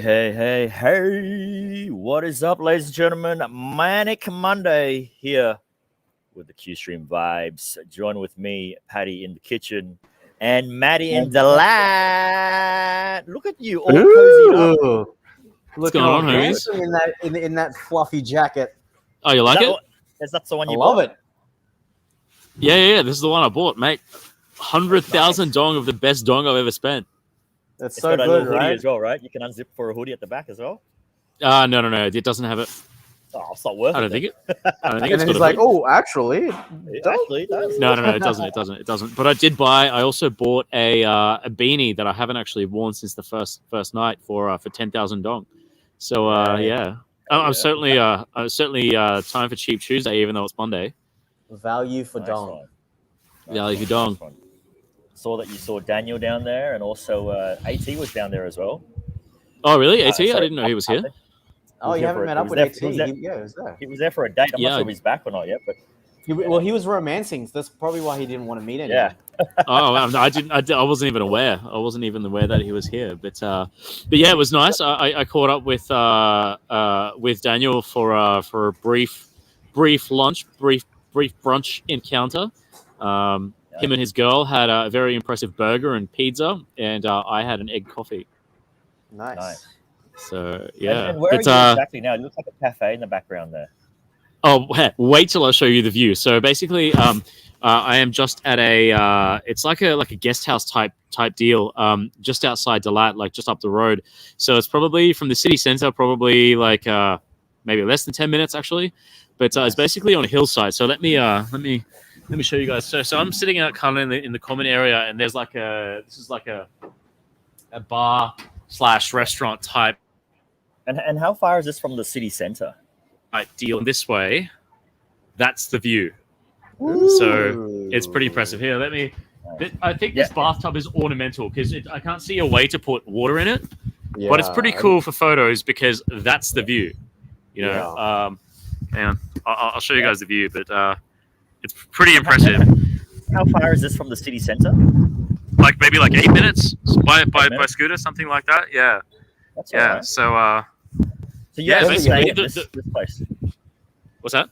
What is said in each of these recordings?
Hey. What is up, ladies and gentlemen? Manic Monday here with the Q-Stream vibes. Join with me, Patty in the kitchen, and Maddie in the lab. Look at you, all cozied up. Looking all on, homies? handsome in that fluffy jacket. Oh, you like it? Is that the one I you love bought? it. Yeah. This is the one I bought, mate. 100,000 dong of the best dong I've ever spent. That's It's so got a good, little hoodie right? as well, right? You can unzip for a hoodie at the back as well. No. It doesn't have it. Oh, it's not worth it. I don't think then. it. I don't think And it's then got he's a like, hoodie. "Oh, actually, It actually does. No, it doesn't. But I did buy. I also bought a beanie that I haven't actually worn since the first night for 10,000 dong. So yeah. I'm certainly time for cheap Tuesday, even though it's Monday. value for Nice dong." one. Value for dong. Nice one. Saw that you saw Daniel down there, and also AT was down there as well. Oh, really? AT? I Sorry, didn't know he was here. Oh, He you was haven't there met for- up he with was AT? there- he was there- Yeah, he was there. He was there for a date. I'm Yeah. not sure if he's back or not yet, but Well, he was romancing. So that's probably why he didn't want to meet anyone. yeah. Oh, I wasn't even aware. I wasn't even aware that he was here. But yeah, it was nice. I caught up with Daniel for a brief brunch encounter. Him and his girl had a very impressive burger and pizza, and I had an egg coffee. Nice. So yeah, And where are you exactly now? It looks like a cafe in the background there. Oh, wait till I show you the view. So basically, I am just at a it's like a guest house type deal, just outside Dalat, like just up the road. So it's probably from the city center, probably like maybe less than 10 minutes actually. But it's basically on a hillside. So let me show you guys. So I'm sitting out kind of in the common area, and there's this is like a bar / restaurant type And how far is this from the city center? deal. This way, that's the view. Ooh. So it's pretty impressive. Here, I think this bathtub is ornamental because I can't see a way to put water in it, but it's pretty cool for photos because that's the view. You know, and I'll show you guys the view, but it's pretty impressive. How far is this from the city center? Like maybe like 8 minutes by 8 minutes? scooter, something like that. Yeah, That's yeah. all right. So So you're basically, staying at this place. what's that?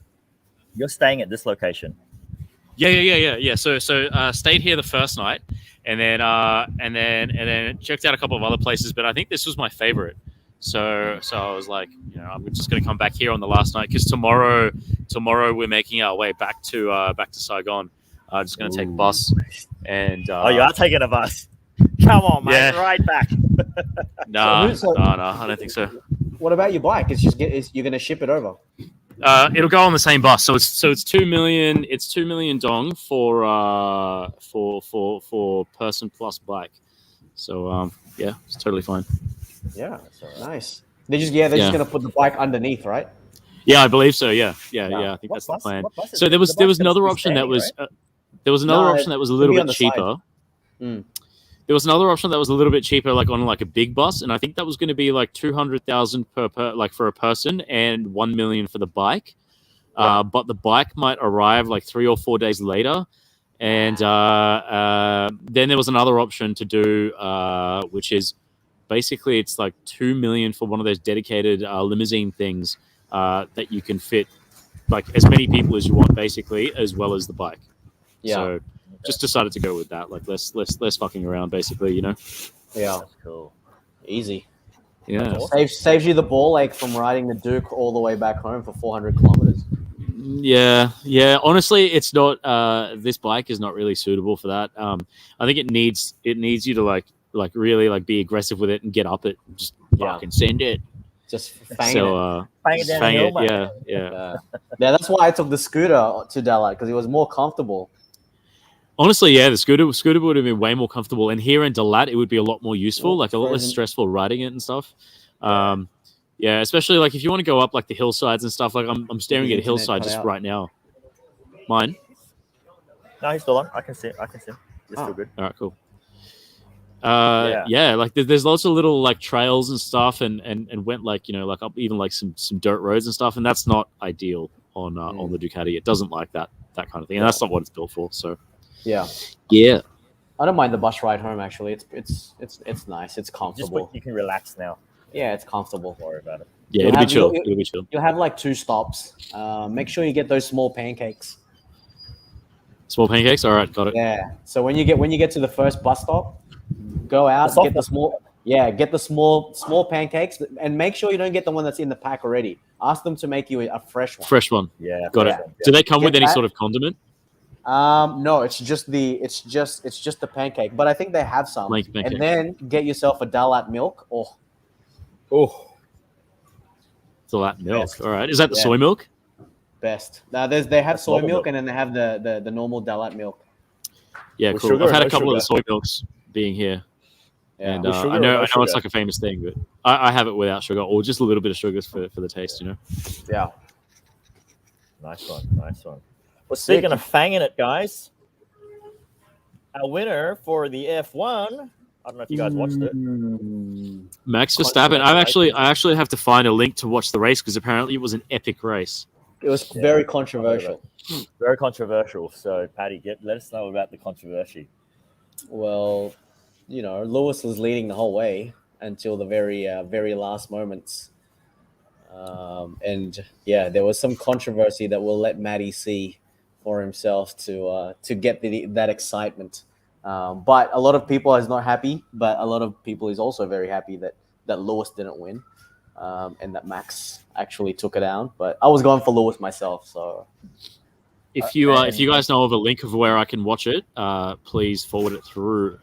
You're staying at this location. Yeah. So stayed here the first night, and then checked out a couple of other places, but I think this was my favorite. So I was like, I'm just gonna come back here on the last night because tomorrow we're making our way back to Saigon. Just gonna take a bus, and You are taking a bus. Come on, mate, Yeah. right back. no, I don't think so. What about your bike? You're going to ship it over. It'll go on the same bus, so it's 2 million. It's 2 million dong for person plus bike. So yeah, it's totally fine. Yeah, nice. They're just going to put the bike underneath, right? Yeah, I believe so. Yeah. I think that's the plan. So there was another option that was there was another option that was a little bit cheaper. There was another option that was a little bit cheaper, like on like a big bus, and I think that was going to be like 200,000 per like for a person and 1 million for the bike. But the bike might arrive like 3 or 4 days later, and then there was another option to do, which is basically it's like 2 million for one of those dedicated limousine things that you can fit like as many people as you want, basically, as well as the bike. Yeah. So just decided to go with that, like less fucking around, basically, Yeah. That's cool. Easy. Yeah. Saves you the ball ache from riding the Duke all the way back home for 400 kilometers. Yeah. Honestly, it's not. This bike is not really suitable for that. I think it needs you to like really like be aggressive with it and get up it, just fucking send it. Just fang it. Bang it down the hill, mate. Yeah. Yeah, that's why I took the scooter to Dalat because it was more comfortable. Honestly, yeah, the scooter would have been way more comfortable, and here in Dalat, it would be a lot more useful, like a lot less stressful riding it and stuff. Yeah, especially like if you want to go up like the hillsides and stuff. Like I'm staring at a hillside just right now. Mine. No, he's still on. I can see him. You're still good. All right, cool. Yeah, like there's lots of little like trails and stuff, and went like like up even like some dirt roads and stuff, and that's not ideal on the Ducati. It doesn't like that kind of thing, and that's not what it's built for. So yeah. I don't mind the bus ride home. Actually, it's nice. It's comfortable. You can relax now. Yeah, it's comfortable. Don't worry about it. Yeah, it'll be chill. It'll be chill. You'll have like 2 stops. Make sure you get those small pancakes. Small pancakes. All right, got it. Yeah. So when you get to the first bus stop, go out, get the small. Yeah, get the small pancakes, and make sure you don't get the one that's in the pack already. Ask them to make you a fresh one. Fresh one. Yeah, got it. Yeah. Do they come with any sort of condiment? No, it's just the pancake. But I think they have some. And then get yourself a Dalat milk. Oh, Dalat milk. All right. Is that the soy milk? Best. Now they have soy milk, and then they have the normal Dalat milk. Yeah, cool. Sugar, I've had a couple of the soy milks being here. Yeah. And I know it's like a famous thing, but I have it without sugar or just a little bit of sugar for the taste, you know? Yeah. Nice one. Well, speaking of fanging it, guys, our winner for the F1, I don't know if you guys watched it. Max Verstappen. I actually have to find a link to watch the race because apparently it was an epic race. It was very controversial. Very controversial. So, Patty, let us know about the controversy. Well, Lewis was leading the whole way until the very last moments. And there was some controversy that we'll let Matty see for himself to get that excitement. But a lot of people is not happy, but a lot of people is also very happy that Lewis didn't win, and that Max actually took it down. But I was going for Lewis myself, so. If you guys know of a link of where I can watch it, please forward it through.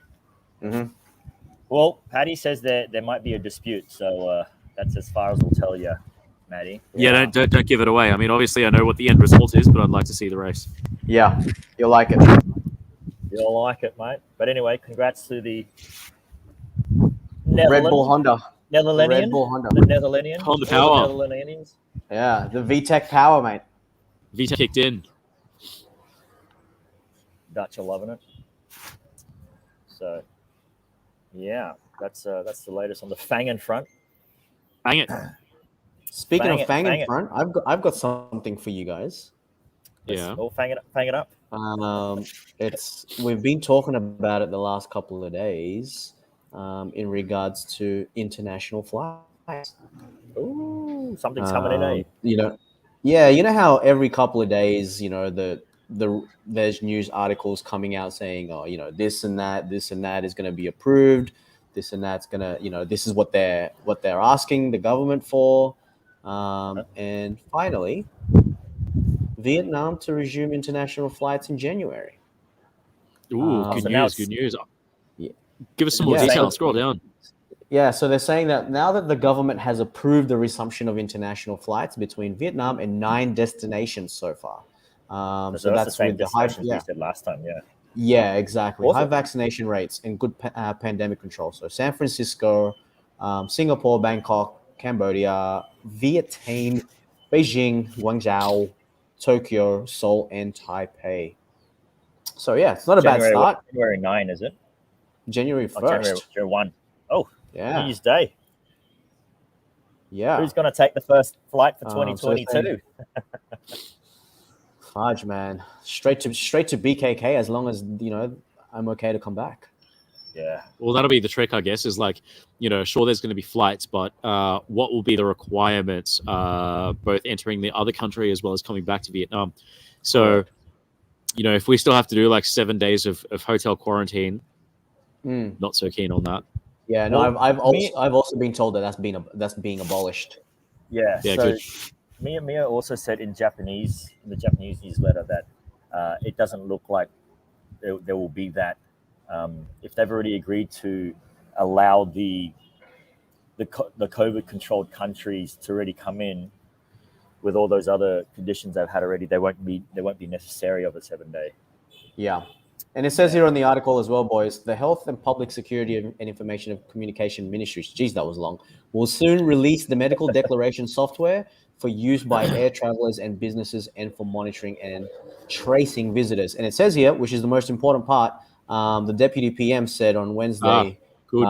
Mm-hmm. Well, Patty says there might be a dispute, so that's as far as we'll tell you, Matty. Yeah, don't give it away. I mean, obviously, I know what the end result is, but I'd like to see the race. Yeah, you'll like it. You'll like it, mate. But anyway, congrats to the Red Bull Honda. Netherlandian. Red Bull Honda. The Netherlandian. Honda Power. The Netherlandians. Yeah, the VTEC Power, mate. VTEC kicked in. Dutch are loving it. So, yeah, that's the latest on the fanging front. Bang it. Speaking of fanging front, I've got something for you guys. Yeah. All fang it up. We've been talking about it the last couple of days, in regards to international flights. Ooh, something's coming in, eh? You know how every couple of days, there's news articles coming out saying, this and that is going to be approved, this and that's going to, this is what they're asking the government for, and finally, Vietnam to resume international flights in January. Ooh, good news. Yeah. Give us some more detail. Scroll down. Yeah, so they're saying that now that the government has approved the resumption of international flights between Vietnam and 9 destinations so far. So that's with the high. You said last time, yeah. Yeah, exactly. Awesome. High vaccination rates and good pandemic control. So San Francisco, Singapore, Bangkok, Cambodia, Vietnam, Beijing, Guangzhou, Tokyo, Seoul, and Taipei. So yeah, it's not a bad start. January 9, is it? January 1st. January 1. Oh, yeah. New Year's Day. Yeah. Who's going to take the first flight for 2022? Fudge, man. Straight to BKK as long as, I'm okay to come back. Yeah. Well, that'll be the trick, I guess, is like, sure, there's going to be flights, but what will be the requirements, both entering the other country as well as coming back to Vietnam? So, if we still have to do like 7 days of hotel quarantine, not so keen on that. Yeah, no, well, I've also been told that that's being abolished. Yeah. Yeah, so good. Mia also said in the Japanese newsletter that it doesn't look like there will be that. If they've already agreed to allow the COVID controlled countries to already come in with all those other conditions they've had already, they won't be necessary of a 7-day. Yeah. And it says here on the article as well, boys, the Health and Public Security and Information and Communication Ministries, geez, that was long, will soon release the medical declaration software for use by air travelers and businesses and for monitoring and tracing visitors. And it says here, which is the most important part, the Deputy PM said on Wednesday,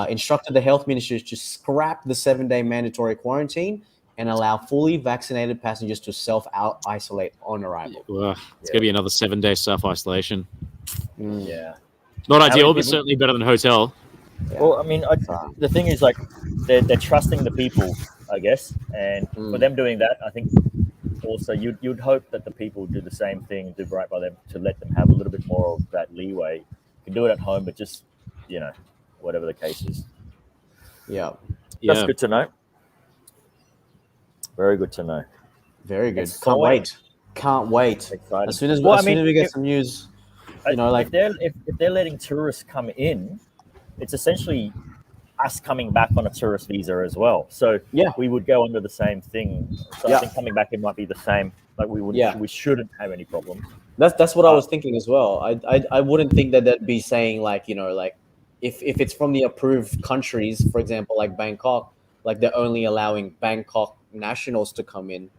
instructed the Health Ministry to scrap the 7-day mandatory quarantine and allow fully vaccinated passengers to self-isolate on arrival. It's going to be another 7-day self-isolation. Yeah. Not ideal, but certainly better than hotel. Well, I mean, the thing is, like, they're trusting the people, I guess, and for them doing that, I think also you'd hope that the people do the same thing, do right by them, to let them have a little bit more of that leeway. You can do it at home, but just whatever the case is. Yeah. That's good to know. Very good to know. Very good. Exciting. Can't wait. Exciting. As soon as we get some news, like if they're letting tourists come in, it's essentially us coming back on a tourist visa as well. So we would go under the same thing. So I think coming back in might be the same. Like we shouldn't have any problems. That's what I was thinking as well. I wouldn't think that they'd be saying like like if it's from the approved countries, for example, like Bangkok, like they're only allowing Bangkok nationals to come in.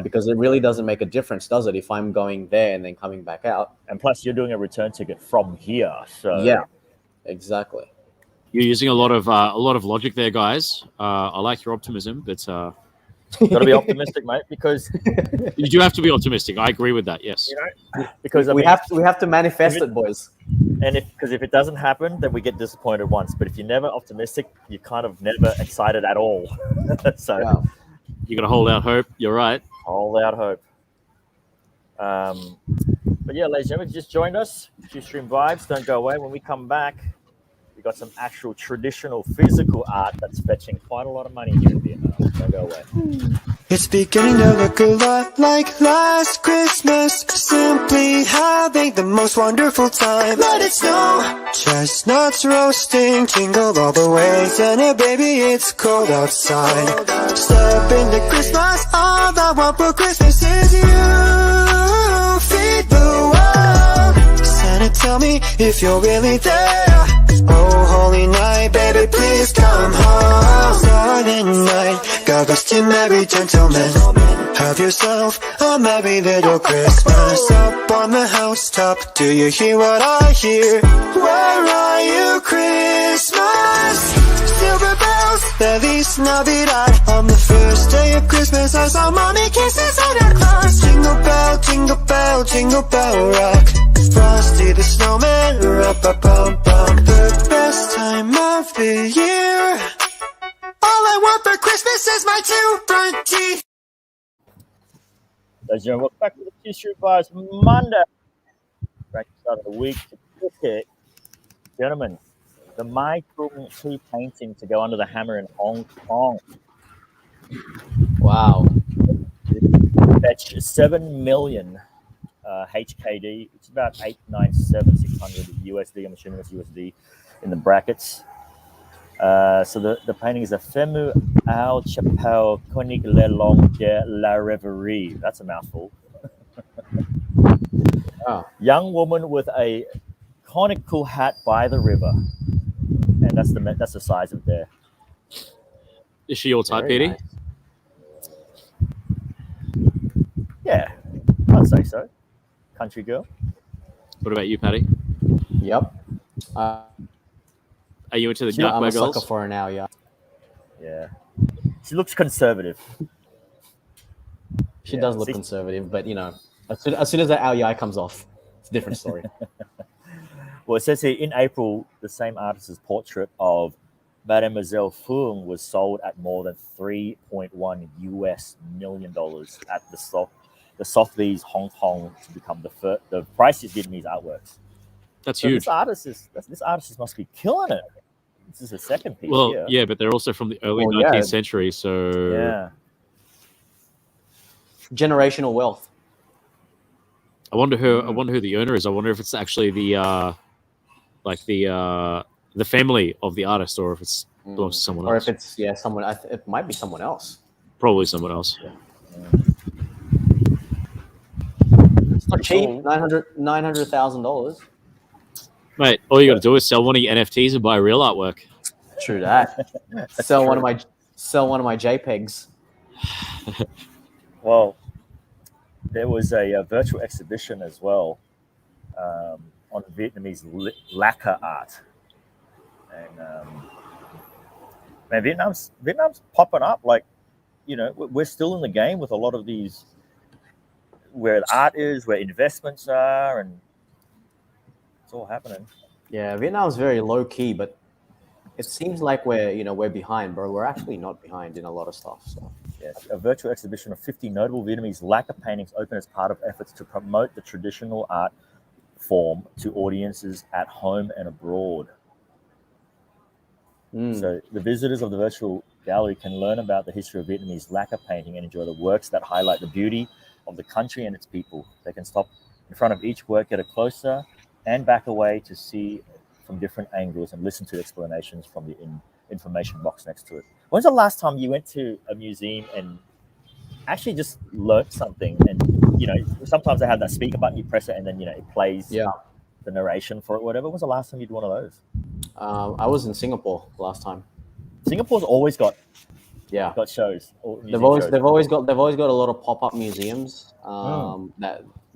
Because it really doesn't make a difference, does it? If I'm going there and then coming back out, and plus you're doing a return ticket from here, so exactly. You're using a lot of logic there, guys. I like your optimism, but got to be optimistic, mate, because you do have to be optimistic. I agree with that. Yes, because we have to manifest it, boys. And if it doesn't happen, then we get disappointed once. But if you're never optimistic, you're kind of never excited at all. So. You got to hold out hope. You're right. Hold out hope. But yeah, ladies and gentlemen, just joined us. Q-Stream Vibes. Don't go away. When we come back, we got some actual traditional physical art that's fetching quite a lot of money here in Vietnam. Don't go away. It's beginning to look a lot like last Christmas. Simply having the most wonderful time. Let it snow, chestnuts roasting, jingle all the way. Santa baby, it's cold outside. Step into Christmas, all I want for Christmas is you. Feed the world. Santa, tell me if you're really there. Oh, holy night, baby, please come home. Silent night, God bless you, merry gentlemen. Have yourself a merry little Christmas. Up on the housetop, do you hear what I hear? Where are you, Christmas? Silver bells, Feliz Navidad. On the first day of Christmas, I saw mommy kissing Santa Claus. Jingle bell, jingle bell, jingle bell rock. Frosty the snowman, ra-ba-bum-bum. The best time of the year. All I want for Christmas is my two front teeth. Ladies and gentlemen, welcome back to the Q-Stream Vibes Monday. Back to the start of the week. Okay. Gentlemen, the Mai Kung Tea painting to go under the hammer in Hong Kong. Wow. Fetch 7 million HKD. It's about 897,600 USD. I'm assuming it's USD in the brackets. So the painting is a Femu Al Chapelle Conique Le Long de la Reverie. That's a mouthful. Young woman with a conical hat by the river, and that's the size of there. Is she your type, Petey? Nice. Yeah, I'd say so. Country girl. What about you, Patty? Yep. Are you into the dark I'm a girls? sucker for her now, yeah. Yeah. She looks conservative. She does look conservative, but as soon as that Ao Yai comes off, it's a different story. Well, it says here, in April, the same artist's portrait of Mademoiselle Fung was sold at more than $3.1 million at the Sotheby's Hong Kong to become the priciest Vietnamese artworks. That's huge. This artist must be killing it. This is a second piece. Well, here. yeah, but they're also from the early 19th century, so yeah, generational wealth. I wonder who the owner is. I wonder if it's actually the family of the artist, or if it's belongs to someone else. Or if it's someone. It might be someone else. Probably someone else. Yeah. It's not cheap. $900,000. Mate, all you got to do is sell one of your NFTs and buy real artwork. True that. Sell one of my JPEGs. Well, there was a virtual exhibition as well on Vietnamese lacquer art, and man, Vietnam's popping up. Like, we're still in the game with a lot of these, where the art is, where investments are, and it's all happening. Yeah, Vietnam's very low key, but it seems like we're behind, bro. We're actually not behind in a lot of stuff. So Yes, a virtual exhibition of 50 notable Vietnamese lacquer paintings open as part of efforts to promote the traditional art form to audiences at home and abroad. So the visitors of the virtual gallery can learn about the history of Vietnamese lacquer painting and enjoy the works that highlight the beauty of the country and its people. They can stop in front of each work, get a closer and back away to see from different angles and listen to explanations from the information box next to it. When's the last time you went to a museum and actually just learned something? And sometimes they have that speaker button, you press it, and then it plays the narration for it. Whatever. When was the last time you did one of those? I was in Singapore last time. Singapore's always got shows. They've always got a lot of pop-up museums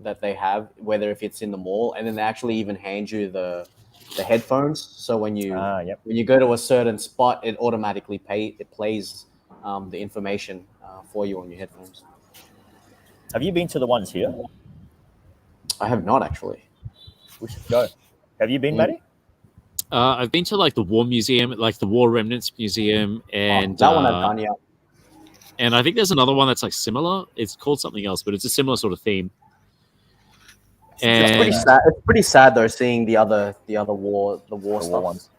that they have, whether if it's in the mall, and then they actually even hand you the headphones. So when you go to a certain spot, it automatically plays the information for you on your headphones. Have you been to the ones here? I have not actually. We should go. Have you been, Matty? I've been to like the War Museum, like the War Remnants Museum, and that one I've done, yeah. And I think there's another one that's like similar. It's called something else, but it's a similar sort of theme. And it's pretty sad. It's pretty sad though, seeing the other war stuff. Ones.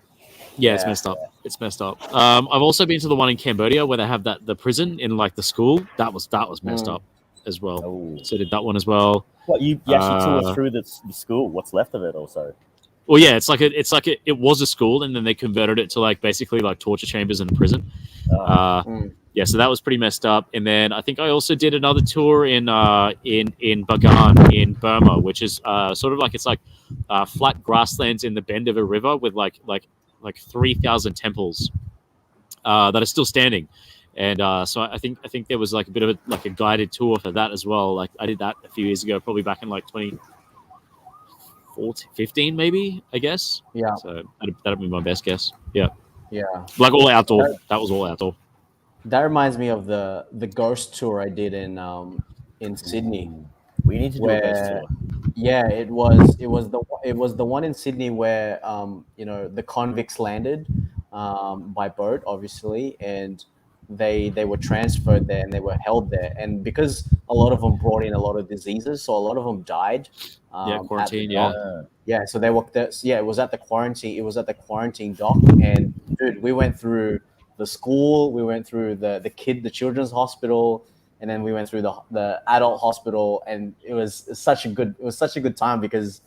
Yeah, it's messed up. It's messed up. I've also been to the one in Cambodia where they have the prison in like the school. That was messed up as well. Oh. So did that one as well. What you actually toured through the school? What's left of it, also? Well, yeah, it was a school, and then they converted it to like basically like torture chambers and prison. Yeah, so that was pretty messed up. And then I think I also did another tour in Bagan in Burma, which is sort of like it's like flat grasslands in the bend of a river with like 3,000 temples that are still standing. And so I think there was like a bit of a guided tour for that as well. Like I did that a few years ago, probably back in like 2015 maybe, I guess. Yeah. So that'd be my best guess. Yeah. Yeah. Like all outdoor. That was all outdoor. That reminds me of the ghost tour I did in Sydney. We need to do a ghost tour. Yeah, it was the one in Sydney where the convicts landed by boat, obviously, and they were transferred there and they were held there, and because a lot of them brought in a lot of diseases, so a lot of them died. Quarantine. Yeah. So they were there. Yeah, it was at the quarantine dock, and dude, we went through the school, we went through the children's hospital, and then we went through the adult hospital, and it was such a good time because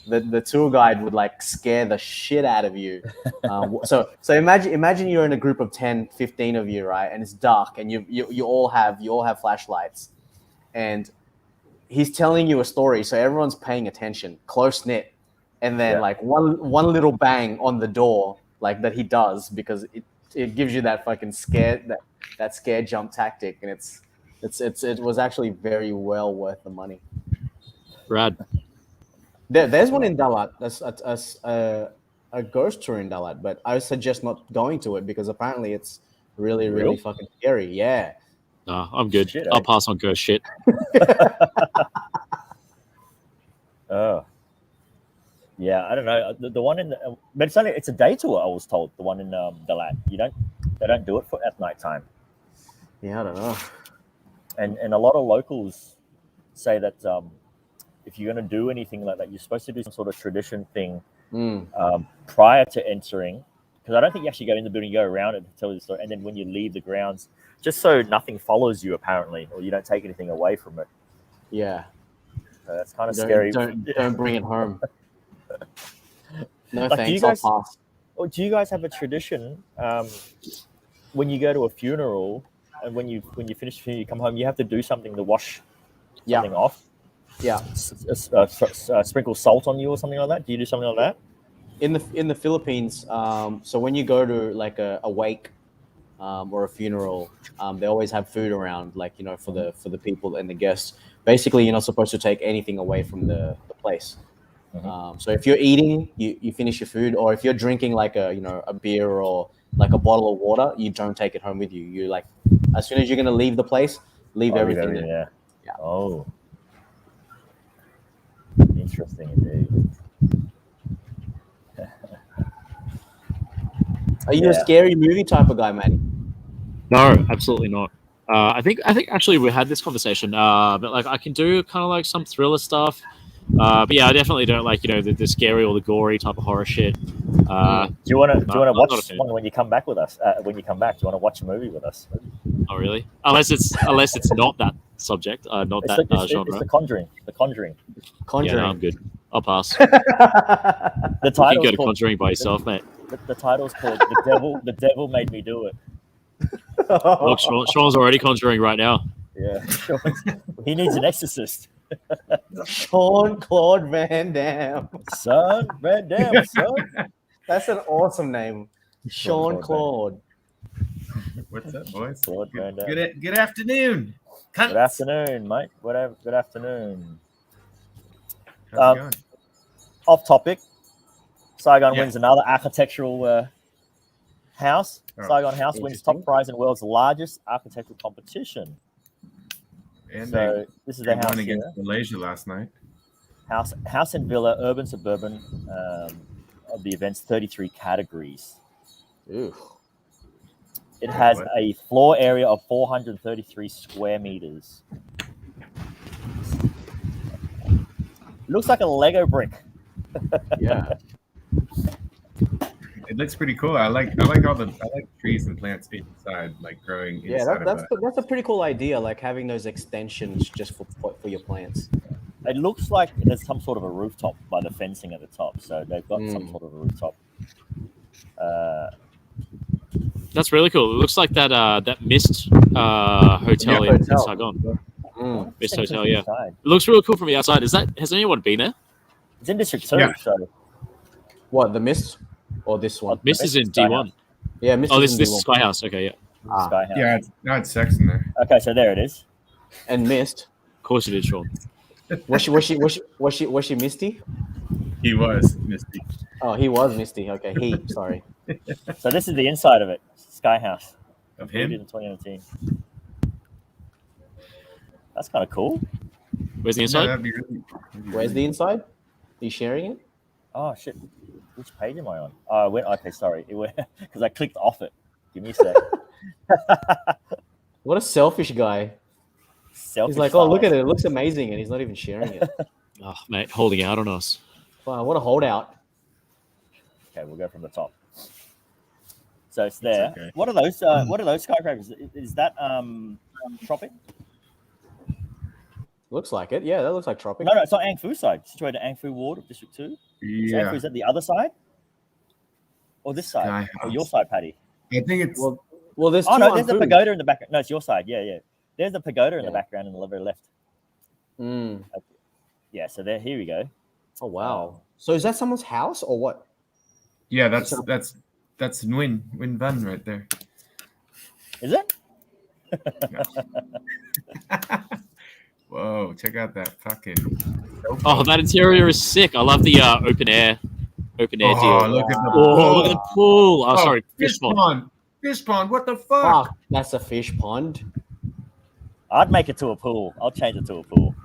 the tour guide would like scare the shit out of you. So imagine you're in a group of 10, 15 of you, right? And it's dark, and you all have flashlights, and he's telling you a story, so everyone's paying attention, close knit, and then like one little bang on the door like that he does, because it gives you that fucking scare, that scare jump tactic, and it was actually very well worth the money. Rad. There's one in Dalat. That's a ghost tour in Dalat, but I suggest not going to it because apparently it's really, really fucking scary. Yeah. No, I'm good. I'll pass on ghost shit. Oh. Yeah, I don't know. The one in but it's a day tour, I was told, the one in Dalat. They don't do it at night time. Yeah, I don't know. And a lot of locals say that if you're going to do anything like that, you're supposed to do some sort of tradition thing prior to entering, because I don't think you actually go in the building, you go around it to tell the story, and then when you leave the grounds, just so nothing follows you apparently, or you don't take anything away from it. Yeah. That's kind of scary. Don't bring it home. No, like, thanks. I'll pass. Or do you guys have a tradition when you go to a funeral and when you finish, you come home, you have to do something to wash something off? Yeah. Sprinkle salt on you or something like that? Do you do something like that? In the Philippines, so when you go to like a wake or a funeral, they always have food around, like, for the people and the guests. Basically, you're not supposed to take anything away from the place. So if you're eating, you finish your food, or if you're drinking like a beer or like a bottle of water, you don't take it home with you. You like, as soon as you're gonna leave the place, leave everything there. Yeah. Oh, interesting indeed. Are you a scary movie type of guy, Matty? No, absolutely not. I think actually we had this conversation. But like I can do kind of like some thriller stuff. But yeah, I definitely don't like the scary or the gory type of horror shit. Do you want to watch fan. one when you come back with us? When you come back, do you want to watch a movie with us? Oh really? Unless it's not that subject, not It's that it's genre. The Conjuring. The Conjuring. Yeah, no, I'm good. I'll pass. The You can title go to Conjuring by yourself, mate. the title's called The Devil. The Devil Made Me Do It. Look, Sean's already conjuring right now. Yeah, he needs an exorcist. Jean-Claude Van Damme. Son, Van Damme, son. That's an awesome name. Jean-Claude. What's up, boys? Claude Van Damme. Good afternoon. Good afternoon, mate. Whatever. Good afternoon. How's it going? Off topic. Saigon wins another architectural house. Saigon House wins top prize in world's largest architectural competition. And So this is the house won against here. Malaysia last night. House and villa, urban, suburban. Of the event's 33 categories. Ooh. It has a floor area of 433 square meters. Looks like a Lego brick. Yeah. It looks pretty cool. I like trees and plants inside, like growing inside That's a pretty cool idea, like having those extensions just for your plants. It looks like there's some sort of a rooftop by the fencing at the top. So they've got some sort of a rooftop. That's really cool. It looks like that Mist hotel in Saigon. Mist Hotel, yeah. Inside. It looks really cool from the outside. Has anyone been there? It's in District 2, Yeah. so What, the Mist or this one? Mist is in Sky D1. Yeah, Mist. Oh, is this in is D1. Sky House. Okay, yeah. Sky House. Yeah, now it's sex in there. Okay, so there it is. And Mist. Of course it is, Sean. Was she Misty? He was Misty. Oh, he was Misty. Okay, sorry. So this is the inside of it. Sky House. Of Completed him? in 2019. That's kind of cool. Where's the No, inside? that'd be really Where's the inside? Are you sharing it? Oh shit! Which page am I on? Oh, I went. Okay, sorry. It went because I clicked off it. Give me a sec. What a selfish guy. Selfish He's like, oh, look style. at it. It looks amazing. And he's not even sharing it. Oh, mate, holding out on us. Wow, what a holdout. Okay, we'll go from the top. So it's there. okay. What are those? What are those skyscrapers? Is that Tropic? Looks like it. Yeah, that looks like Tropic. No, it's not Ang Fu side. Situated at Ang Fu Ward of District 2. Is Ang Yeah. Fu, is that the other side? Or this side? Sky Or your House. side, Patty? I think it's Well, there's Oh two no, on there's the food. pagoda in the background. No, it's your side. Yeah. There's the pagoda in the Yeah. background in the very left. Mm. Yeah, so there. Here we go. Oh wow. So is that someone's house or what? yeah, that's Nguyen Van right there. Is it? Whoa, check out that fucking Oh, that interior is sick. I love the open air Oh, deal. look at the Oh, look at the pool. Oh, sorry, fish pond. pond. Fish pond, what the fuck? Fuck, that's a fish pond. I'd make it to a pool. I'll change it to a pool.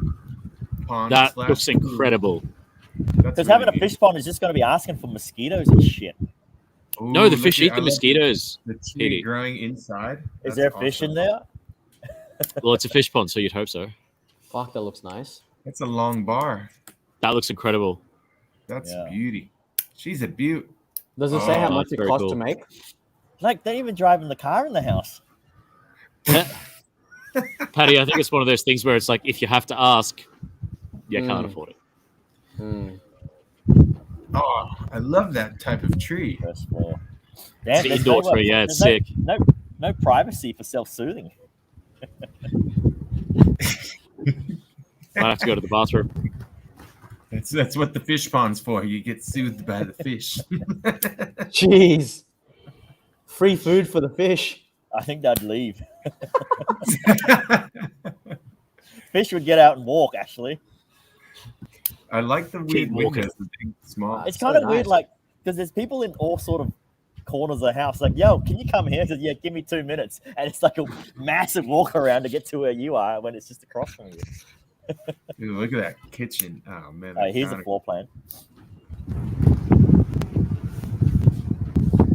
Pond That slash looks pool. incredible. That's Because really having a neat. fish pond is just going to be asking for mosquitoes and shit. Ooh, No, the look fish at- eat I the love mosquitoes. The tree Petey. growing inside. Is That's there a fish in awesome. there? Well, it's a fish pond, so you'd hope so. Fuck, that looks nice. That's a long bar. That looks incredible. That's Yeah. beauty. She's a beaut. Does it say how Oh, much that's it very costs cool. to make? Like, they're even driving the car in the house. Patty, I think it's one of those things where it's like, if you have to ask, you can't afford it. Hmm. Oh, I love that type of tree. First floor. Damn, the there's indoor no, tree, yeah, it's there's sick. No privacy for self-soothing. Might have to go to the bathroom. That's what the fish pond's for. You get soothed by the fish. Jeez. Free food for the fish. I think they'd leave. Fish would get out and walk, actually. I like the weird Keep walking. windows, the big, small. It's so kind of nice. weird, like, because there's people in all sort of corners of the house. Like, yo, can you come here? He says, yeah, give me 2 minutes. And it's like a massive walk around to get to where you are when it's just across from you. Dude, look at that kitchen. Oh man. Here's a floor plan.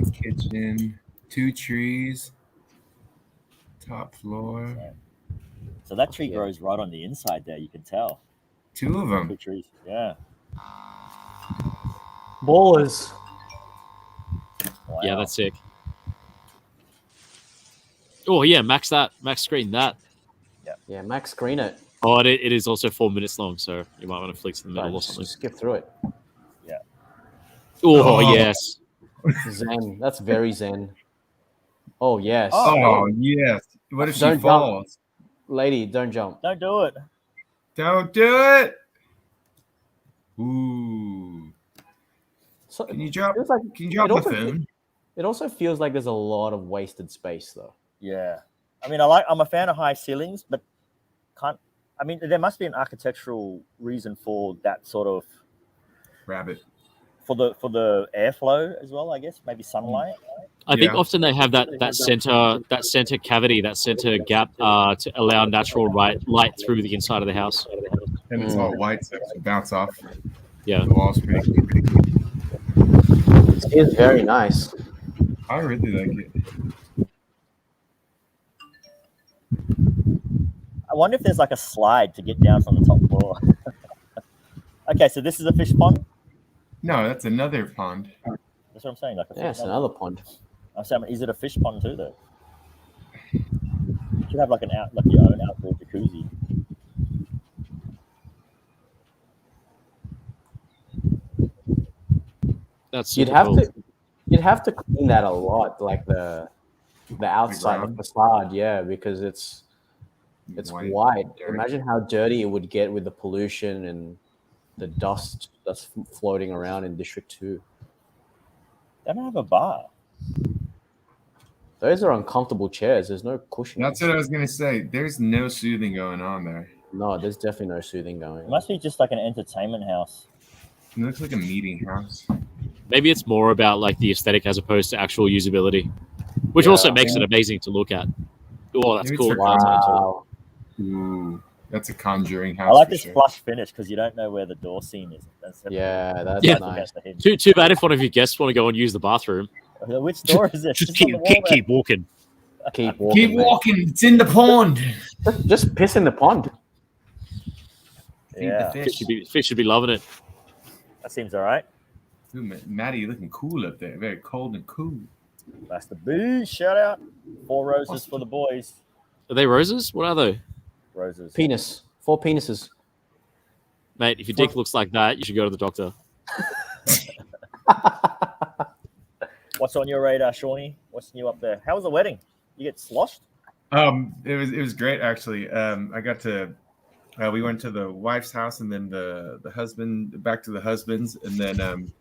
It's kitchen, 2 trees, top floor, So that tree Yeah. grows right on the inside there. You can tell. 2 of 2 them. trees. Yeah. Ballers. Wow. Yeah, that's sick. Oh yeah, max screen that. Yeah, max screen it. Oh, it is also 4 minutes long, so you might want to flick to the middle Right, or something. just skip through it. Oh, Oh. yes. Zen. That's very zen. Oh yes. Oh, yes. What if she Don't jump. falls? Lady, don't jump. Don't do it. Don't do it. Ooh. So, Can you drop? feels like- Can you drop it the also- phone? It also feels like there's a lot of wasted space, though. Yeah. I mean, I'm a fan of high ceilings, but there must be an architectural reason for that sort of Rabbit. for the airflow as well. I guess maybe sunlight. I think Yeah. often they have that center cavity, that center gap to allow natural light through the inside of the house. And it's all white, so it bounce off. Yeah. The wall's pretty cool. It is very nice. I really like it. I wonder if there's like a slide to get down from the top floor. Okay, so this is a fish pond. No, that's another pond. That's what I'm saying. Like a Yeah, fish it's another pond. I'm saying, is it a fish pond too, though? You should have like your own outdoor jacuzzi. That's You'd super have cool. to clean that a lot, like the outside, the ground? facade, yeah, because it's white. dirty. Imagine how dirty it would get with the pollution and the dust that's floating around in District 2. They don't have a bar. Those are uncomfortable chairs. There's no cushion. That's what I was gonna say. There's no soothing going on there. No, there's definitely no soothing going It on. must be just like an entertainment house. It looks like a meeting house. Maybe it's more about like the aesthetic as opposed to actual usability, which Yeah. also makes it amazing to look at. Oh, that's Maybe cool. it's Wow. Ooh, that's a conjuring house. I like for this sure. flush finish because you don't know where the door seam is. That's Yeah, that's Yeah. nice. the hinge. Too bad if one of your guests want to go and use the bathroom. Which door is it? Just It's on the wall there. keep walking. Keep walking. Keep mate. walking. It's in the pond. Just piss in the pond. Feed Yeah. the fish. Fish should be loving it. That seems all right. Ooh, Maddie, you're looking cool up there. Very cold and cool. That's the boo. Shout out. 4 roses for the boys. Are they roses? What are they? Roses. Penis. 4 penises. Mate, if your dick looks like that, you should go to the doctor. What's on your radar, Shawnee? What's new up there? How was the wedding? You get sloshed? It was great actually. I got to we went to the wife's house and then the husband back to the husband's and then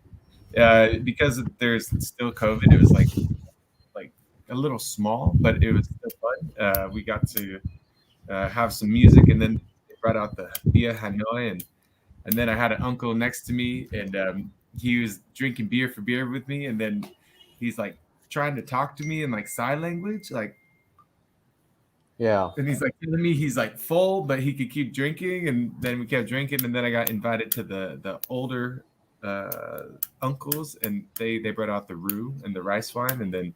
because there's still COVID, it was like a little small, but it was still fun. We got to have some music and then they brought out the Bia Hanoi and then I had an uncle next to me and he was drinking beer for beer with me and then he's like trying to talk to me in like sign language like. Yeah. And he's like telling me he's like full, but he could keep drinking. And then we kept drinking. And then I got invited to the older uncles, and they brought out the roux and the rice wine, and then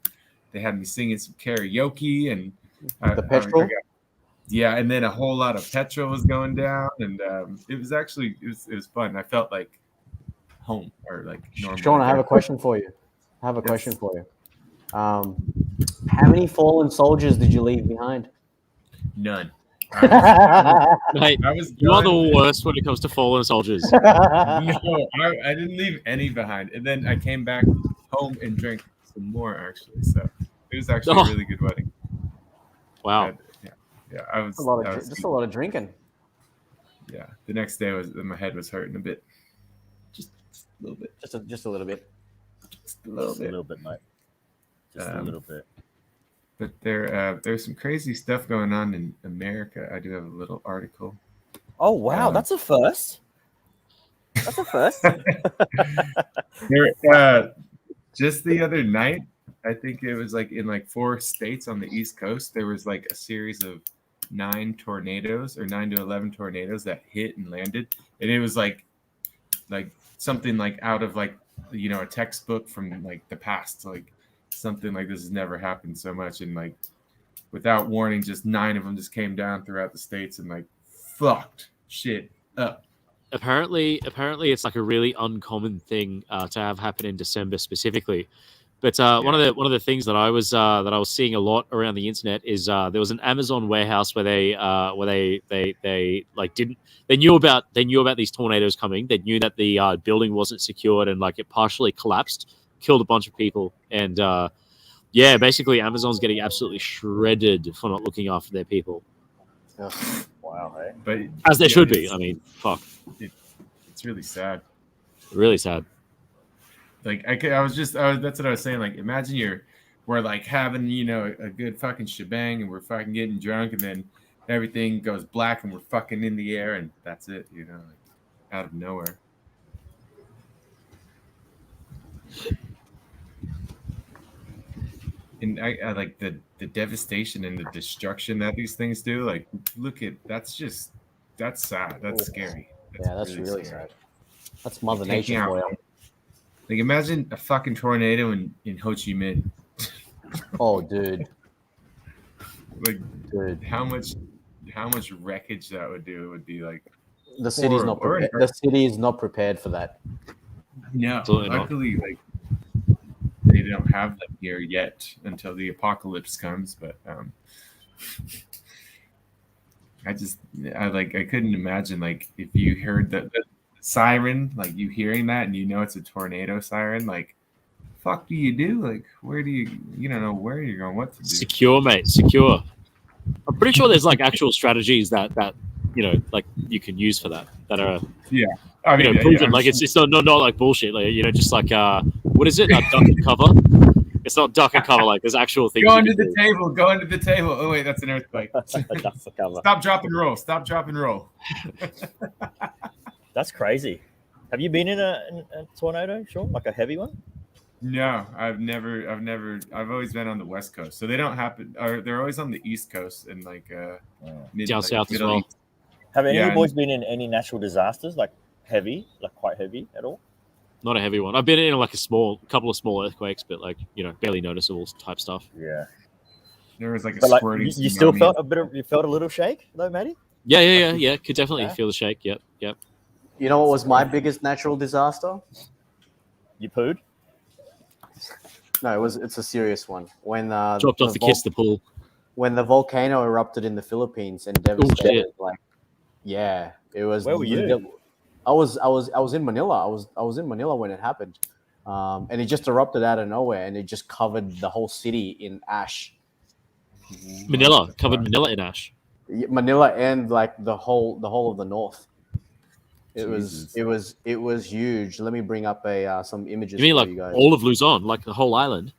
they had me singing some karaoke and The petrol? yeah, and then a whole lot of petrol was going down, and it was actually it was fun. I felt like home or like normal. Sean, I have a question for you. How many fallen soldiers did you leave behind? None. Mate, I was you are done. the worst when it comes to fallen soldiers. No, I didn't leave any behind. And then I came back home and drank some more, actually. So it was actually a really good wedding. Wow. Yeah, I was. Just a lot of drinking. Yeah, the next day my head was hurting a bit, just a little bit, Just a little bit. just a little Just a bit. little bit, mate. Just a little bit. But there's some crazy stuff going on in America. I do have a little article. Oh wow, that's a first. That's a first. Just the other night, I think it was like in like 4 states on the East Coast, there was like a series of 9 tornadoes or 9 to 11 tornadoes that hit and landed, and it was like something like out of like a textbook from like the past. Like something like this has never happened so much, and like without warning, just 9 of them just came down throughout the states and like fucked shit up. Apparently, it's like a really uncommon thing to have happen in December specifically. But one of the things that I was seeing a lot around the internet is there was an Amazon warehouse where they like they knew about these tornadoes coming. They knew that the building wasn't secured and like it partially collapsed, killed a bunch of people, and basically Amazon's getting absolutely shredded for not looking after their people. Wow, hey? But as they should be. I mean, fuck. It's really sad. Really sad. Like that's what I was saying. Like, imagine we're like having, a good fucking shebang and we're fucking getting drunk and then everything goes black and we're fucking in the air and that's it, like out of nowhere. And I like the devastation and the destruction that these things do. Like, look at that's sad. That's scary. That's really sad. That's Mother Nature for you. Like, imagine a fucking tornado in Ho Chi Minh. Oh, dude. Like, dude, how much wreckage that would do? It would be like the city's not prepared. The city is not prepared for that. No, luckily, like they don't have them here yet until the apocalypse comes. But I couldn't imagine like if you heard the siren, like you hearing that and it's a tornado siren, like fuck do you do? Like where do you don't know where you're going, what to do. Secure, mate, secure. I'm pretty sure there's like actual strategies that like you can use for that are I mean, proven. Like it's not like bullshit, like just like what is it, duck and cover? It's not duck and cover, like there's actual things. Go under the table. Oh wait, that's an earthquake. Stop, drop, and roll. That's crazy. Have you been in a tornado, Sean? Like a heavy one? No, I've always been on the West Coast. So they don't happen, or they're always on the East Coast and like down south as well. Have any of you boys been in any natural disasters, like heavy, like quite heavy at all? Not a heavy one. I've been in like couple of small earthquakes, but like, barely noticeable type stuff. Yeah. There was like a squirting. Like, you still felt a little shake though, Matty? Yeah. Could definitely feel the shake. Yep. You know what was my biggest natural disaster? You pooed? No, it's a serious one. When dropped off to kiss the pool. When the volcano erupted in the Philippines and devastated, it was. Where were you? I was in Manila. I was in Manila when it happened, and it just erupted out of nowhere, and it just covered the whole city in ash. Manila covered Manila in ash. Manila and like the whole of the north. It was huge. Let me bring up some images. You mean like you guys. all of Luzon, like the whole island?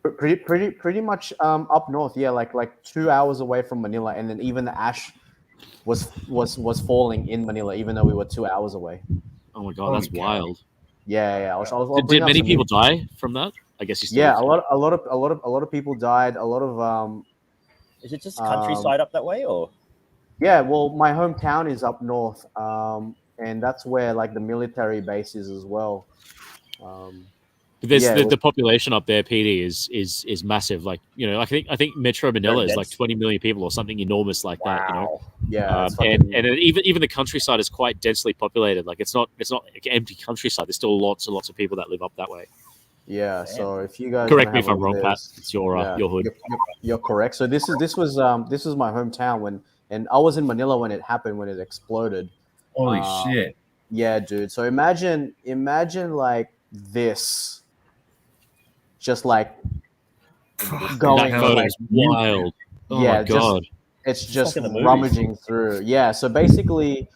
Pretty much up north, like 2 hours away from Manila, and then even the ash was falling in Manila, even though we were 2 hours away. Oh my god, that's wild. Yeah. Did many people die from that? I guess you still. Yeah, a lot of people died. A lot of Is it just countryside up that way, or? Yeah, well, my hometown is up north, and that's where like the military base is as well. The population up there, PD, is massive. Like I think Metro Manila is like 20 million people or something enormous like that. Yeah, and even the countryside is quite densely populated. Like it's not like empty countryside. There's still lots and lots of people that live up that way. Yeah. So if you guys correct me if I'm wrong, Pat, it's your hood. You're correct. So this was my hometown and I was in Manila when it happened, when it exploded. Holy shit. Yeah, dude. So imagine like this, just like going. That photo is wild. Oh my god. It's just rummaging through. Yeah. So basically,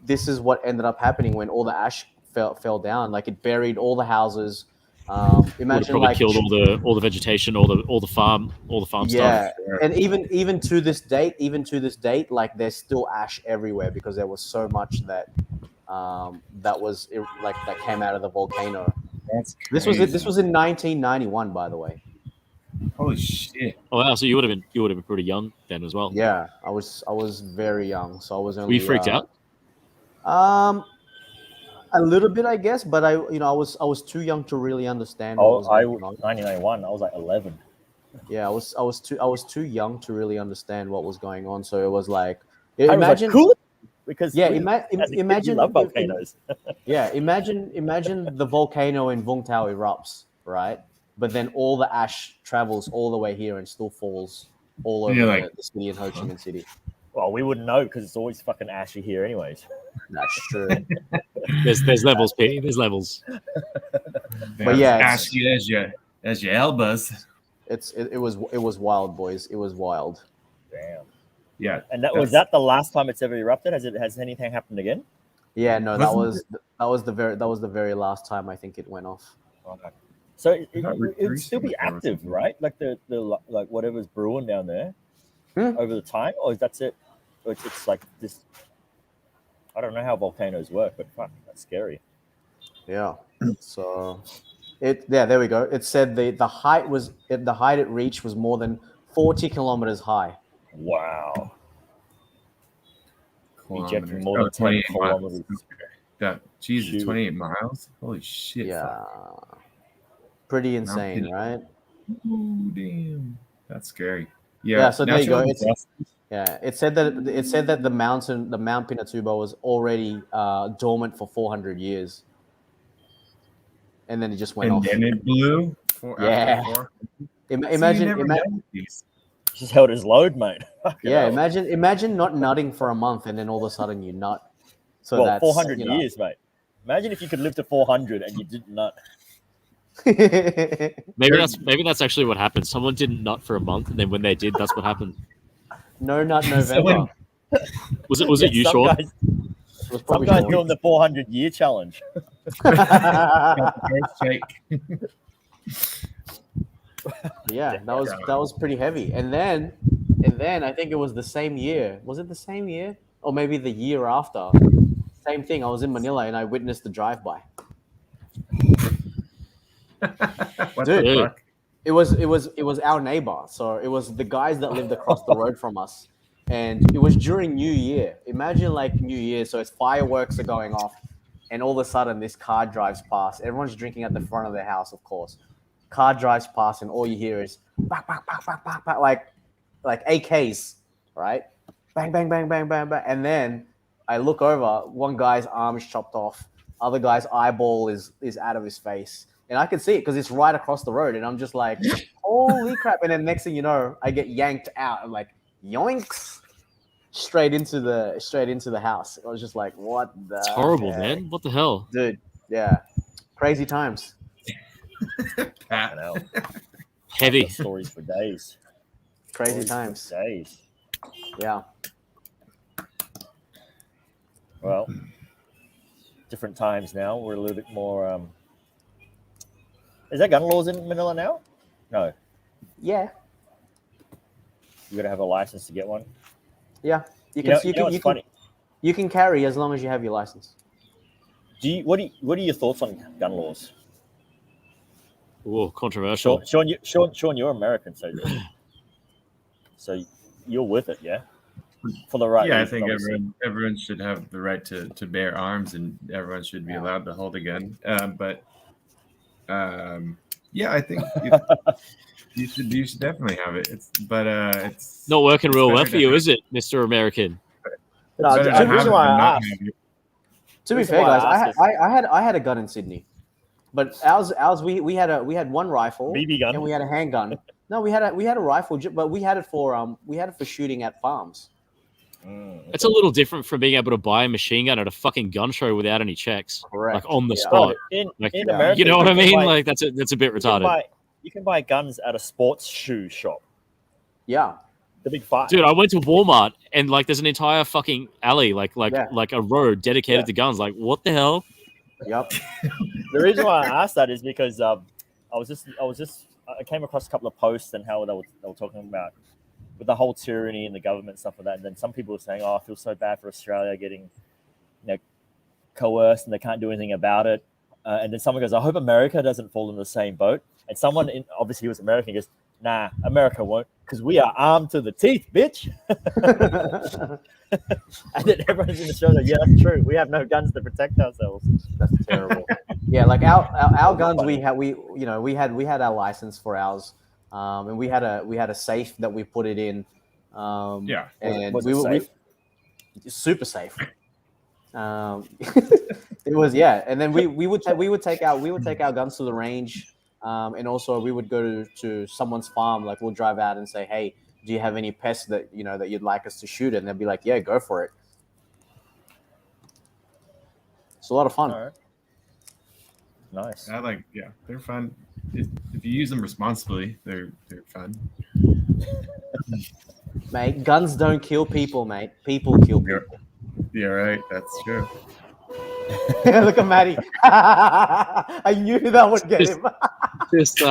this is what ended up happening when all the ash fell down. Like it buried all the houses. Imagine probably like killed all the vegetation, all the farm stuff. Yeah, and even to this date, like there's still ash everywhere because there was so much that that came out of the volcano. That's crazy. This was in 1991, by the way. Holy shit! Oh wow, so you would have been pretty young then as well. Yeah, I was very young, so I was only. Were you freaked out? A little bit, I guess, but I was too young to really understand. Oh, What was going on. 1991. I was like 11. Yeah, I was too young to really understand what was going on. So it was like, I was imagine, like, cool. Because yeah, as a kid, you imagine love volcanoes. yeah, imagine the volcano in Vung Tau erupts, right? But then all the ash travels all the way here and still falls all And over you're like, the city in Ho Chi Minh City. Well, we wouldn't know because it's always fucking ashy here, anyways. That's true. There's levels, P. There's levels. But yeah, ask you as your elbows. It was wild, boys. It was wild. Damn. Yeah, And was that the last time it's ever erupted? Has anything happened again? Yeah, no, Wasn't that was the very last time I think it went off. Okay. So it thought would still be recently there was active, something. right? Like the like whatever's brewing down there over the time, or that's it? Or it's like this. I don't know how volcanoes work, but fuck, that's scary. Yeah. So there we go. It said the height it reached was more than 40 kilometers high. Wow. Ejecting Kilometers. more than 10 28 kilometers. miles. Yeah, Jesus, Shoot. 28 miles. Holy shit! Yeah. Fuck. Pretty insane, right? Ooh, damn, that's scary. Yeah, so there you go. natural It's disasters. Yeah, it said that the Mount Pinatubo was already dormant for 400 years, and then it just went And off. then it blew. Yeah. After 4. Imagine, Just held his load, mate. Fucking yeah, hell. imagine not nutting for a month and then all of a sudden you nut. So Well, that's 400 years, mate. Imagine if you could live to 400 and you didn't nut. Maybe that's actually what happened. Someone didn't nut for a month, and then when they did, that's what happened. No nut November. Someone- Was it you, some Sean? guys, It was some probably guys Sean. doing the 400-year challenge. Yeah, that was pretty heavy. And then I think it was the same year. Was it the same year? Or maybe the year after. Same thing. I was in Manila and I witnessed the drive-by. What Dude. the fuck? It was our neighbor. So it was the guys that lived across the road from us. And it was during New Year. Imagine like New Year. So it's fireworks are going off. And all of a sudden this car drives past. Everyone's drinking at the front of their house, of course. Car drives past and all you hear is bang, bang, bang, bang, bang, bang, like AKs, right? Bang, bang, bang, bang, bang, bang. And then I look over, one guy's arm is chopped off. Other guy's eyeball is out of his face. And I can see it because it's right across the road. And I'm just like, holy crap. And then next thing you know, I get yanked out. I'm like, yoinks. Straight into the house. I was just like, what the It's horrible, heck? man. What the hell? Dude, yeah. Crazy times. Fucking hell. Heavy. Stories for days. Crazy Stories times. for days. Yeah. Well, different times now. We're a little bit more. Is there gun laws in Manila now? No. Yeah. You gotta have a license to get one. Yeah. You know what's funny? You can carry as long as you have your license. What are your thoughts on gun laws? Oh, controversial. Sean, you're American, so you're with it, yeah? For the right Yeah, I reason, think obviously. everyone should have the right to bear arms, and everyone should be allowed to hold a gun. Yeah, I think you should definitely have it. It's Not working real well better for to you, have- is it, Mr. American? No, better the to have reason it why than I not asked, have it. To be Reason fair, why I guys, asked I had a gun in Sydney, but ours we had one rifle BB gun? and we had a handgun. No, we had a rifle, but we had it for shooting at farms. It's a little different from being able to buy a machine gun at a fucking gun show without any checks, Correct. like on the Yeah. spot. in Like, America, you know what I can mean? buy- Like that's a bit retarded. You can buy guns at a sports shoe shop. Yeah. The big five. Dude, I went to Walmart and like there's an entire fucking alley, like Yeah. like a road dedicated Yeah. to guns. Like, what the hell? Yep. The reason why I asked that is because I came across a couple of posts and how they were talking about with the whole tyranny and the government stuff like that. And then some people were saying, "Oh, I feel so bad for Australia getting, coerced and they can't do anything about it." And then someone goes, "I hope America doesn't fall in the same boat." And someone, obviously he was American, goes, "Nah, America won't. because we are armed to the teeth, bitch. And then everyone's in the show like, yeah, that's true. We have no guns to protect ourselves. That's terrible. Yeah, like our guns, we had our license for ours, and we had a safe that we put it in. And was it safe? Super safe. It was, yeah. And then we would take our guns to the range, and also we would go to someone's farm. Like we'll drive out and say, hey, do you have any pests that that you'd like us to shoot? And they'll be like, yeah, go for it. It's a lot of fun. All right. Nice. They're fun. If you use them responsibly, they're fun. Mate, guns don't kill people, mate. People kill people. Yeah, right. That's true. Look at Matty. I knew that would get him. Just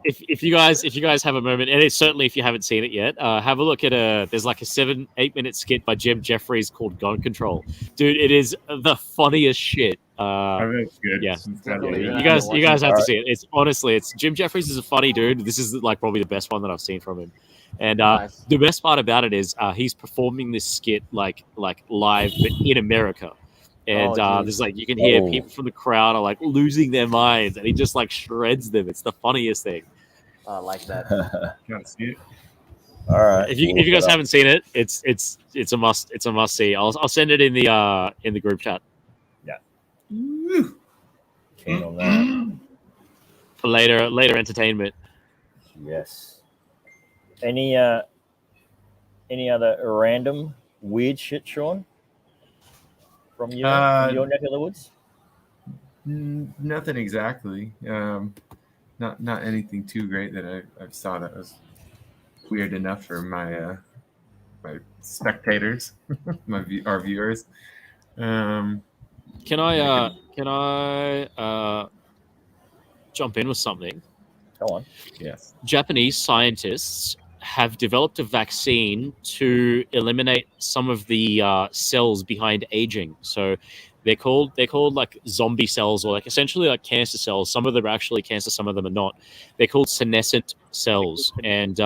if you guys have a moment, and it's certainly if you haven't seen it yet, have a look at there's like a 7-8 minute skit by Jim Jeffries called Gun Control. Dude, it is the funniest shit. I mean, it's good. Yeah, Definitely. you guys have to see it. It's Jim Jeffries is a funny dude. This is like probably the best one that I've seen from him. And Nice. the best part about it is he's performing this skit like live but in America. And there's like you can hear people from the crowd are like losing their minds, and he just like shreds them. It's the funniest thing. I like that. Gotta see it. All right. If you guys haven't seen it, it's a must see. I'll send it in the group chat. Yeah. Keen on that. For later entertainment. Yes. Any other random weird shit, Sean? From your neck of the woods? Nothing exactly. Not anything too great that I saw that was weird enough for my spectators, our viewers. Can I jump in with something? Go on. Yes. Japanese scientists have developed a vaccine to eliminate some of the cells behind aging. So they're called like zombie cells, or like essentially like cancer cells. Some of them are actually cancer, some of them are not. They're called senescent cells. And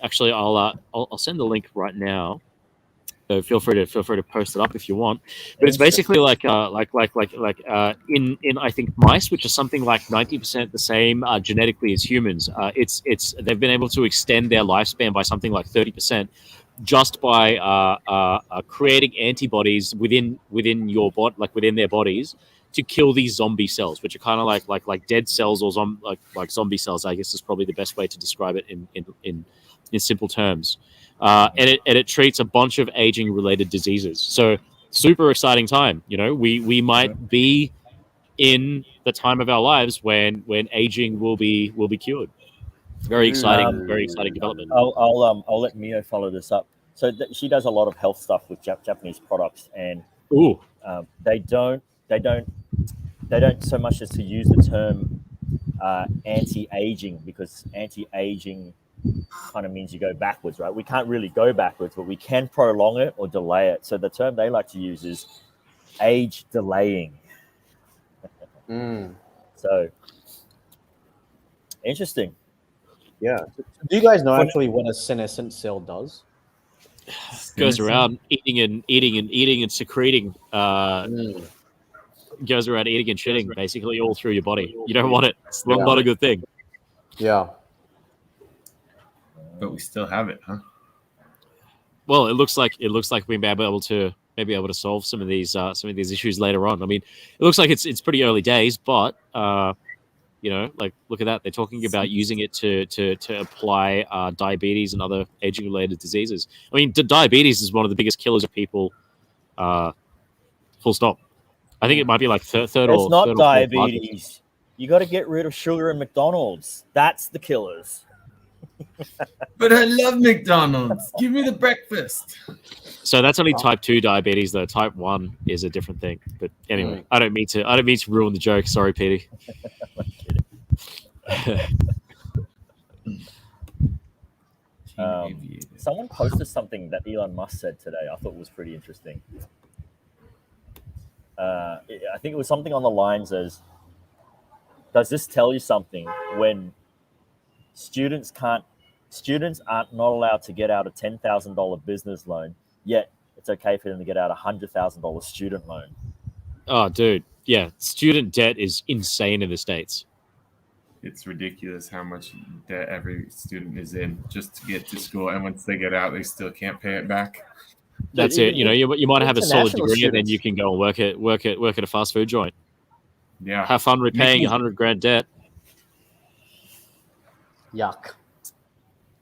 actually, I'll send the link right now. So feel free to post it up if you want. But it's basically like in I think mice, which are something like 90% the same genetically as humans. They've been able to extend their lifespan by something like 30% just by creating antibodies within your body, like within their bodies, to kill these zombie cells, which are kind of like dead cells or like zombie cells. I guess is probably the best way to describe it in simple terms. And it treats a bunch of aging related diseases. So super exciting time. We might be in the time of our lives when aging will be cured. Very exciting development. I'll let Mio follow this up. So she does a lot of health stuff with Japanese products, and they don't so much as to use the term anti-aging, because anti-aging kind of means you go backwards, right? We can't really go backwards, but we can prolong it or delay it. So the term they like to use is age delaying. So interesting. Yeah. Do you guys know actually what a senescent cell does? Goes around eating and secreting. Goes around eating and shitting basically all through your body. You don't want it. It's not a good thing. Yeah. But we still have it, huh? Well, it looks like we may be able to solve some of these issues later on. I mean, it looks like it's pretty early days, but like look at that. They're talking about using it to apply diabetes and other aging related diseases. I mean, diabetes is one of the biggest killers of people. Full stop. I think it might be like third it's or not third diabetes. You got to get rid of sugar in McDonald's. That's the killers. But I love McDonald's. Give me the breakfast. So that's only type 2 diabetes, though. Type 1 is a different thing. But anyway, I don't mean to ruin the joke. Sorry, Petey. Someone posted something that Elon Musk said today. I thought was pretty interesting. I think it was something on the lines as, does this tell you something when students can't students aren't not allowed to get out a $10,000 business loan, yet it's okay for them to get out a $100,000 student loan. Oh, dude. Yeah. Student debt is insane in the States. It's ridiculous how much debt every student is in just to get to school. And once they get out, they still can't pay it back. That's it. You know, you might have a solid international degree and then students. you can go and work at a fast food joint. Yeah. Have fun repaying $100,000 debt. Yuck.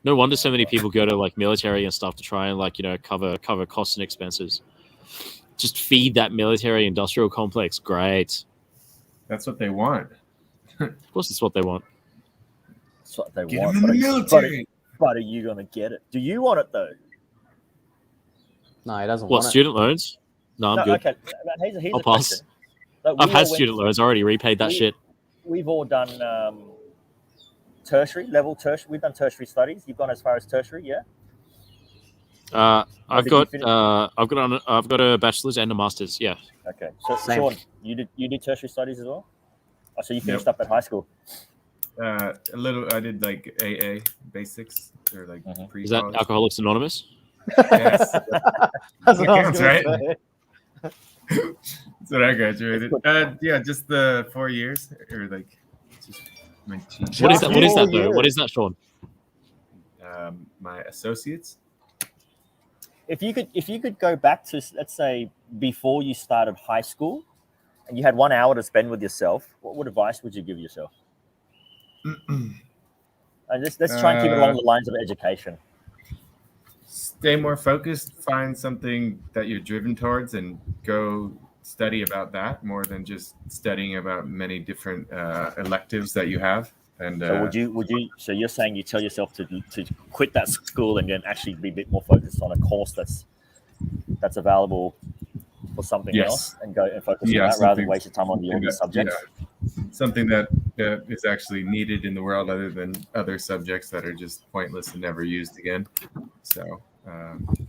No wonder so many people go to like military and stuff to try and like, you know, cover costs and expenses. Just feed that military industrial complex. Great. That's what they want. Of course, that's what they want. That's what they Get want. them in the military. But are you going to get it? Do you want it though? No, he doesn't What, want student loans? No, I'm good. Okay. Here's I'll a pass. question. Like, I've we had all went- student loans. I already repaid that shit. We've all done tertiary level. We've done tertiary studies. You've gone as far as tertiary, yeah? I've did you got finish? I've got a bachelor's and a master's. Yeah. Okay. So Same. Sean, you did tertiary studies as well? Oh, so you finished Yep. up at high school. A little. I did like AA basics or like pre. Is that Alcoholics Anonymous? Yes. That's what I was Counts, gonna right? say. That's what I graduated. Yeah, just the 4 years or like just my cheat. What is that? What is that though? years. What is that, Sean? My associates. If you could go back to, let's say, before you started high school and you had 1 hour to spend with yourself, what advice would you give yourself? And let's try and keep it along the lines of education. Stay more focused. Find something that you're driven towards, and go study about that more than just studying about many different electives that you have. And So would you? So you're saying you tell yourself to quit that school and then actually be a bit more focused on a course that's available for something Yes. else and go and focus Yeah, on that rather than something- waste your time on the older subjects. something that is actually needed in the world, other than other subjects that are just pointless and never used again. So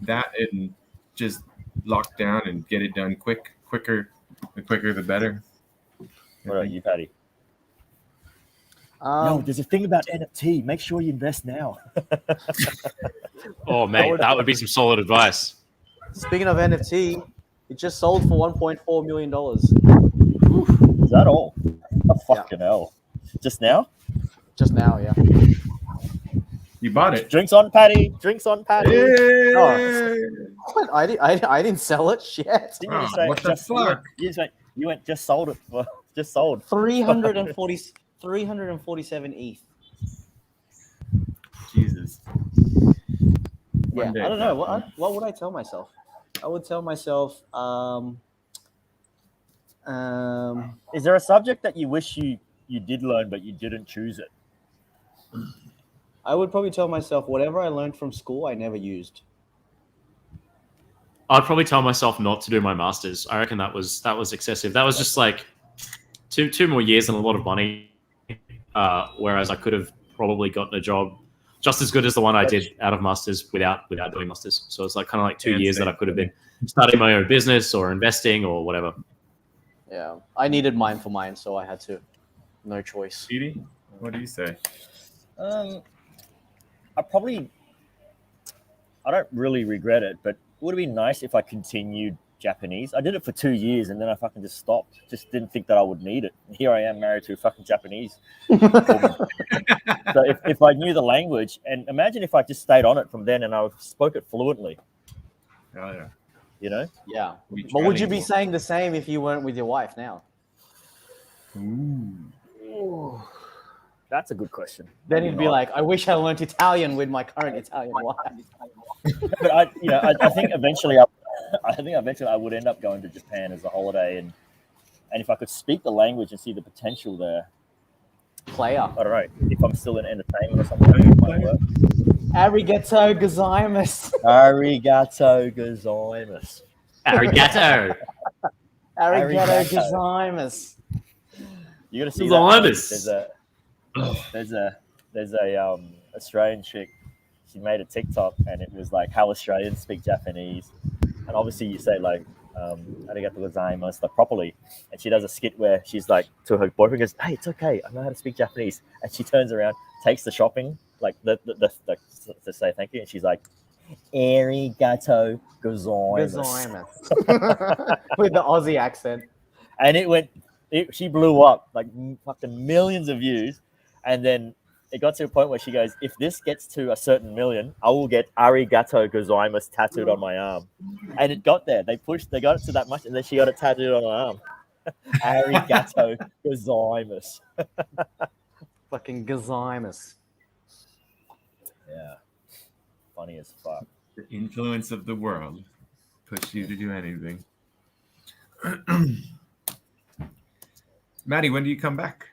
that, and just lock down and get it done quicker. The quicker, the better. What about you, Patty? No, there's a thing about NFT. Make sure you invest now. Oh, mate, that would be some solid advice. Speaking of NFT, it just sold for $1.4 million. Is that all? Oh, fucking hell. Just now? Just now, yeah. You bought it. Drinks on Patty. Drinks on Patty. What? I didn't sell it. Shit. Didn't you Oh, say what the just, fuck? You went just sold it. Just sold. 347 ETH. Jesus. Yeah, One day. I don't know. What would I tell myself? I would tell myself, Is there a subject that you wish you did learn but you didn't choose it? I would probably tell myself whatever I learned from school, I never used. I'd probably tell myself not to do my masters. I reckon that was excessive. That was just like two more years and a lot of money. Whereas I could have probably gotten a job just as good as the one I did out of masters without doing masters. So it's like kind of like 2 years that I could have been starting my own business or investing or whatever. Yeah, I needed mine for mine, so I had to. No choice. Edie, what do you say? I don't really regret it, but it would have been nice if I continued Japanese. I did it for 2 years and then I fucking just stopped. Just didn't think that I would need it. Here I am married to a fucking Japanese. So if I knew the language, and imagine if I just stayed on it from then and I spoke it fluently, Oh yeah. you know? Yeah. We But would you be trilingual. saying the same if you weren't with your wife now? Ooh. That's a good question. Then he'd be like, I wish I learned Italian with my current Italian wife. But I think eventually I would end up going to Japan as a holiday, and if I could speak the language and see the potential there, Player. I don't know if I'm still in entertainment or something. It might work. Arigato gozaimasu. Arigato gozaimasu. Arigato. Arigato gozaimasu. You got to see Gozaimasu. that. There's a Australian chick. She made a TikTok and it was like how Australians speak Japanese, and obviously you say like arigato gozaimasu like properly, and she does a skit where she's like to her boyfriend goes, "Hey, it's okay, I know how to speak Japanese," and she turns around, takes the shopping like to say thank you, and she's like, "Arigato gozaimasu," with the Aussie accent. and she blew up like fucking millions of views, and then it got to a point where she goes, "If this gets to a certain million, I will get arigato gozaimasu tattooed on my arm," and it got there. They got it to that much, and then she got it tattooed on her arm. Arigato gozaimasu. Fucking gozaimasu. Yeah, funny as fuck. The influence of the world push you to do anything. Maddie, when do you come back?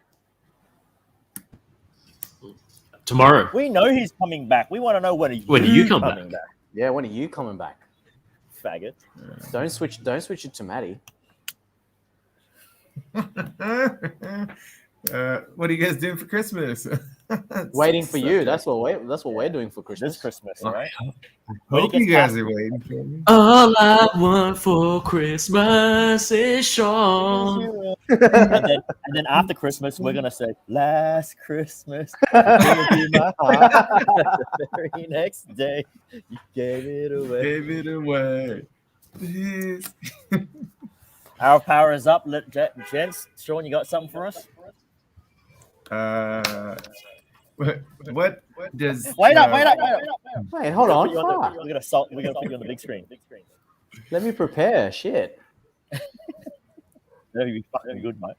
Tomorrow. We know he's coming back. We want to know when are you come coming back? Yeah, when are you coming back? Faggot. Don't switch it to Maddie. What are you guys doing for Christmas? Waiting for you. That's what we're doing for Christmas. This Christmas, right? Hope you guys are waiting for me. All I want for Christmas is Sean. and then after Christmas, we're gonna say, "Last Christmas, you gave me my heart." The very next day, you gave it away. Gave it away. Please. Our power is up, gents. Sean, you got something for us? What does? Wait up! Wait, hold on. We're gonna put you on the big screen. Let me prepare. Shit. That'd be fucking good, mate.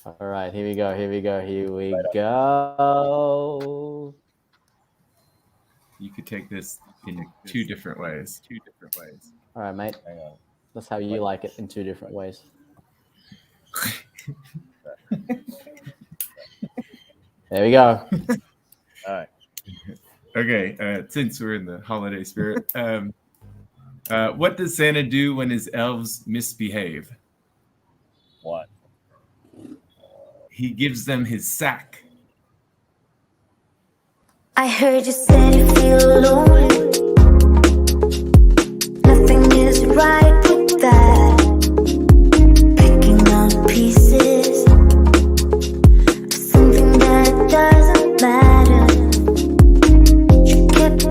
All right, here we go. Go. You could take this in two different ways. All right, mate. Hang on. That's how you like it, in two different ways. There we go. All right. Okay, since we're in the holiday spirit, what does Santa do when his elves misbehave? What? He gives them his sack. I heard you said you feel lonely. Nothing is right.